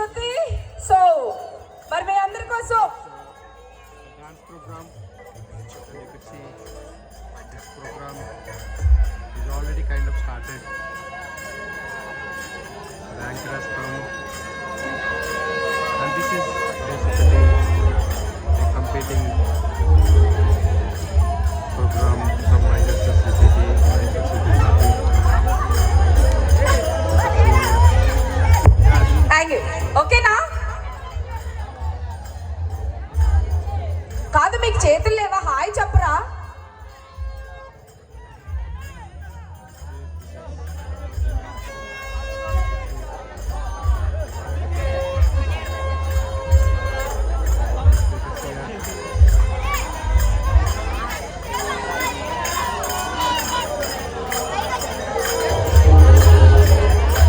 శృతి. So మరి మీ అందరి కోసం dance program, and you could see this program is already kind of started. The anchor has come